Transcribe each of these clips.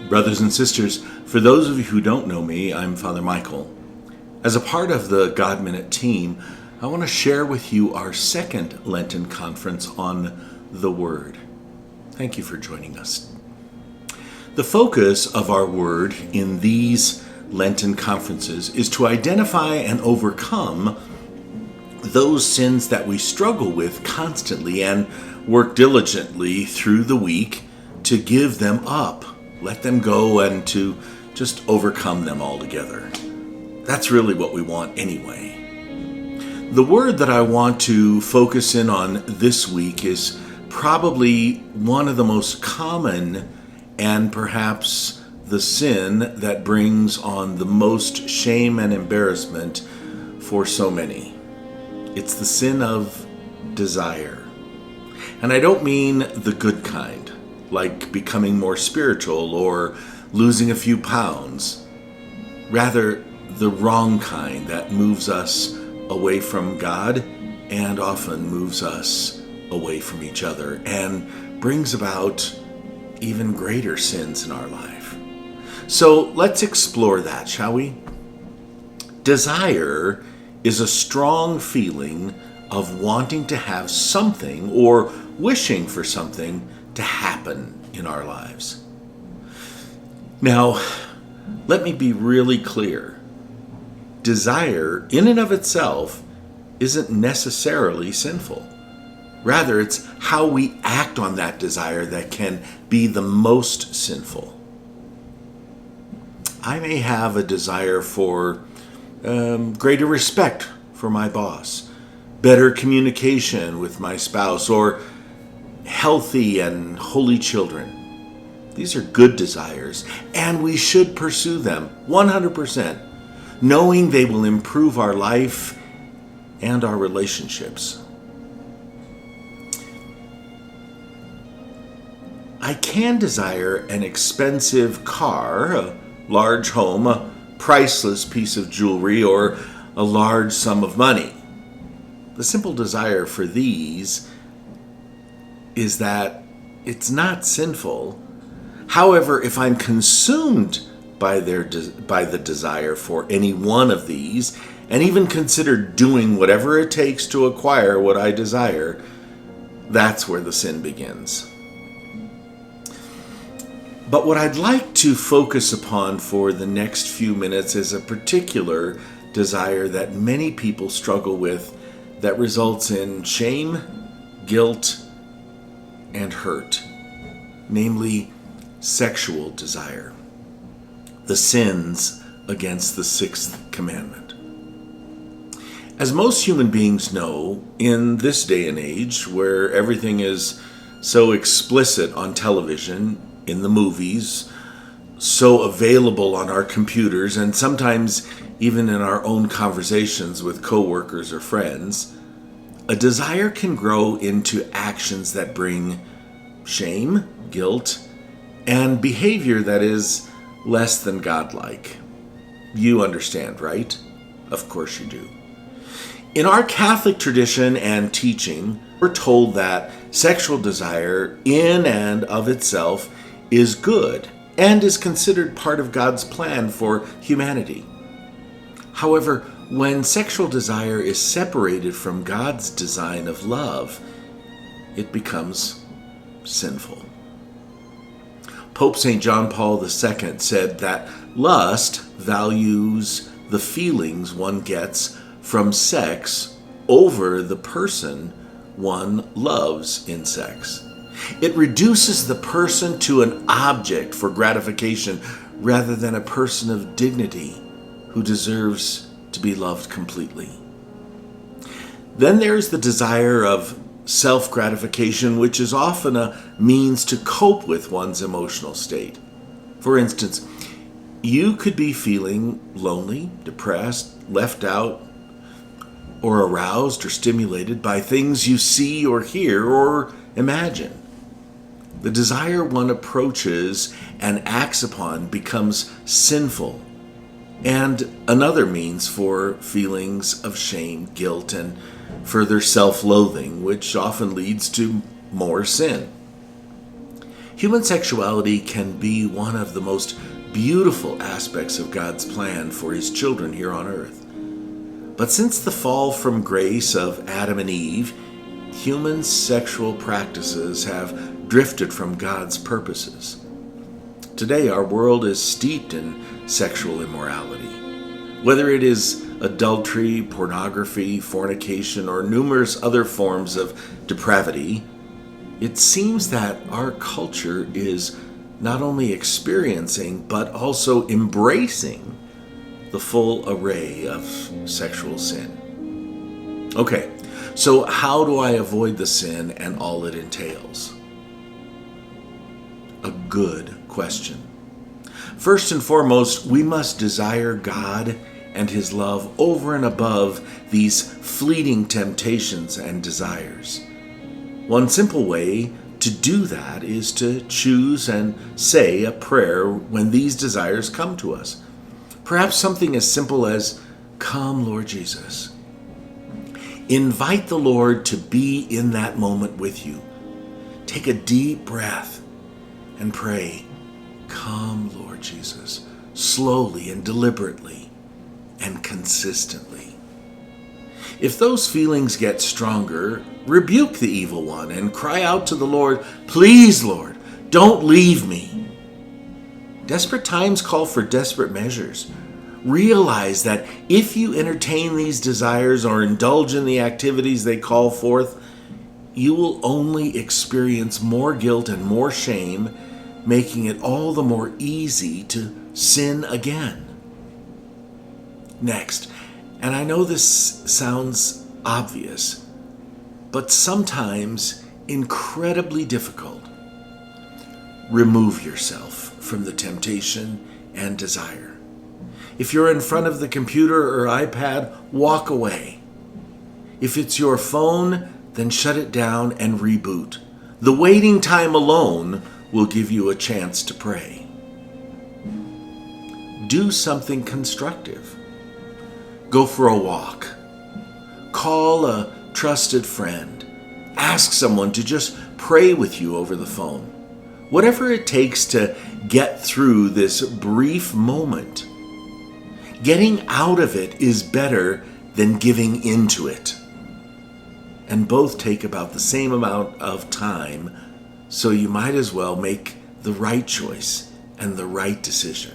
Brothers and sisters, for those of you who don't know me, I'm Father Michael. As a part of the God Minute team, I want to share with you our second Lenten conference on the Word. Thank you for joining us. The focus of our Word in these Lenten conferences is to identify and overcome those sins that we struggle with constantly and work diligently through the week to give them up, let them go, and to just overcome them altogether. That's really what we want anyway. The word that I want to focus in on this week is probably one of the most common and perhaps the sin that brings on the most shame and embarrassment for so many. It's the sin of desire. And I don't mean the good kind, like becoming more spiritual or losing a few pounds. Rather, the wrong kind that moves us away from God and often moves us away from each other and brings about even greater sins in our life. So let's explore that, shall we? Desire is a strong feeling of wanting to have something or wishing for something to happen in our lives. Now, let me be really clear. Desire, in and of itself, isn't necessarily sinful. Rather, it's how we act on that desire that can be the most sinful. I may have a desire for greater respect for my boss, better communication with my spouse, or healthy and holy children. These are good desires, and we should pursue them 100%, knowing they will improve our life and our relationships. I can desire an expensive car, a large home, a priceless piece of jewelry, or a large sum of money. The simple desire for these is that it's not sinful. However, if I'm consumed by the desire for any one of these, and even consider doing whatever it takes to acquire what I desire, that's where the sin begins. But what I'd like to focus upon for the next few minutes is a particular desire that many people struggle with that results in shame, guilt, and hurt, namely sexual desire, the sins against the sixth commandment. As most human beings know, in this day and age where everything is so explicit on television, in the movies, so available on our computers, and sometimes even in our own conversations with coworkers or friends, a desire can grow into actions that bring shame, guilt, and behavior that is less than godlike. You understand, right? Of course you do. In our Catholic tradition and teaching, we're told that sexual desire in and of itself is good and is considered part of God's plan for humanity. However, when sexual desire is separated from God's design of love, it becomes sinful. Pope St. John Paul II said that lust values the feelings one gets from sex over the person one loves in sex. It reduces the person to an object for gratification rather than a person of dignity who deserves to be loved completely. Then there's the desire of self-gratification, which is often a means to cope with one's emotional state. For instance, you could be feeling lonely, depressed, left out, or aroused or stimulated by things you see or hear or imagine. The desire one approaches and acts upon becomes sinful and another means for feelings of shame, guilt, and further self-loathing, which often leads to more sin. Human sexuality can be one of the most beautiful aspects of God's plan for his children here on earth. But since the fall from grace of Adam and Eve, human sexual practices have drifted from God's purposes. Today, our world is steeped in sexual immorality. Whether it is adultery, pornography, fornication, or numerous other forms of depravity, it seems that our culture is not only experiencing but also embracing the full array of sexual sin. Okay, so how do I avoid the sin and all it entails? A good question. First and foremost, we must desire God and his love over and above these fleeting temptations and desires. One simple way to do that is to choose and say a prayer when these desires come to us. Perhaps something as simple as, "Come, Lord Jesus." Invite the Lord to be in that moment with you. Take a deep breath and pray, "Come, Lord Jesus," slowly and deliberately and consistently. If those feelings get stronger, rebuke the evil one and cry out to the Lord, "Please, Lord, don't leave me." Desperate times call for desperate measures. Realize that if you entertain these desires or indulge in the activities they call forth, you will only experience more guilt and more shame, making it all the more easy to sin again. Next, and I know this sounds obvious, but sometimes incredibly difficult, remove yourself from the temptation and desire. If you're in front of the computer or iPad, walk away. If it's your phone, then shut it down and reboot. The waiting time alone will give you a chance to pray. Do something constructive. Go for a walk. Call a trusted friend. Ask someone to just pray with you over the phone. Whatever it takes to get through this brief moment. Getting out of it is better than giving into it. And both take about the same amount of time, so you might as well make the right choice and the right decision.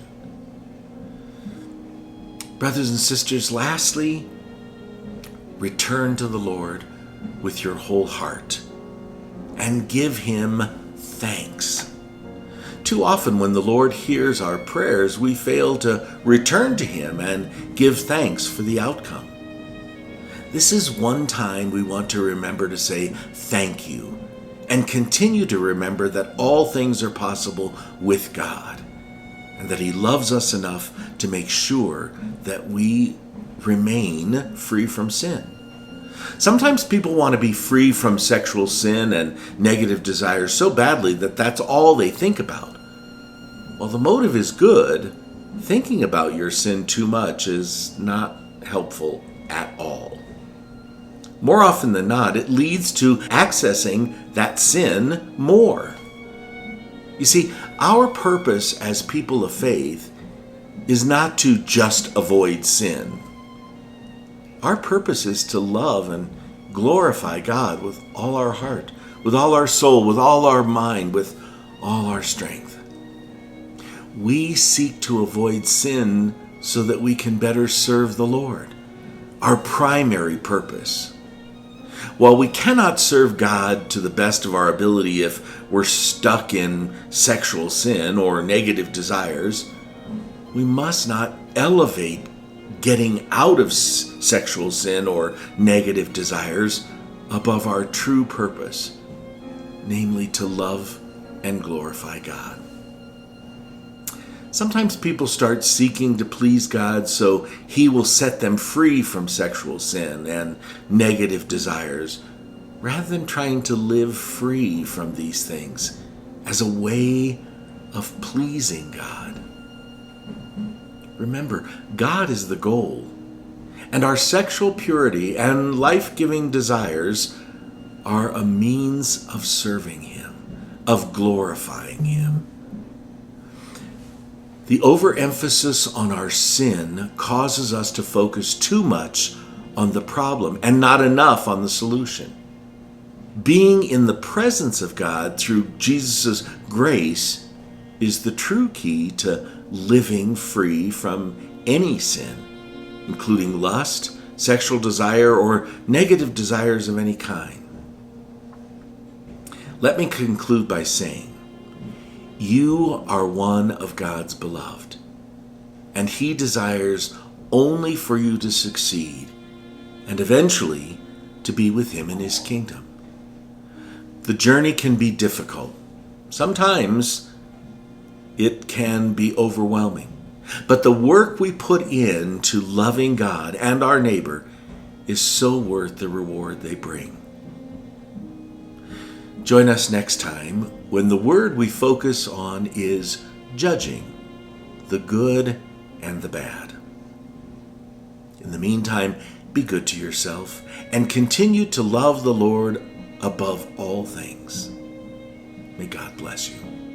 Brothers and sisters, lastly, return to the Lord with your whole heart and give him thanks. Too often when the Lord hears our prayers, we fail to return to him and give thanks for the outcome. This is one time we want to remember to say thank you and continue to remember that all things are possible with God and that he loves us enough to make sure that we remain free from sin. Sometimes people want to be free from sexual sin and negative desires so badly that that's all they think about. While the motive is good, thinking about your sin too much is not helpful at all. More often than not, it leads to accessing that sin more. You see, our purpose as people of faith is not to just avoid sin. Our purpose is to love and glorify God with all our heart, with all our soul, with all our mind, with all our strength. We seek to avoid sin so that we can better serve the Lord, our primary purpose. While we cannot serve God to the best of our ability if we're stuck in sexual sin or negative desires, we must not elevate getting out of sexual sin or negative desires above our true purpose, namely to love and glorify God. Sometimes people start seeking to please God so he will set them free from sexual sin and negative desires, rather than trying to live free from these things as a way of pleasing God. Remember, God is the goal, and our sexual purity and life-giving desires are a means of serving him, of glorifying Him. The overemphasis on our sin causes us to focus too much on the problem and not enough on the solution. Being in the presence of God through Jesus' grace is the true key to living free from any sin, including lust, sexual desire, or negative desires of any kind. Let me conclude by saying, you are one of God's beloved, and He desires only for you to succeed and eventually to be with Him in His kingdom. The journey can be difficult. Sometimes it can be overwhelming. But the work we put into loving God and our neighbor is so worth the reward they bring. Join us next time when the word we focus on is judging the good and the bad. In the meantime, be good to yourself and continue to love the Lord above all things. May God bless you.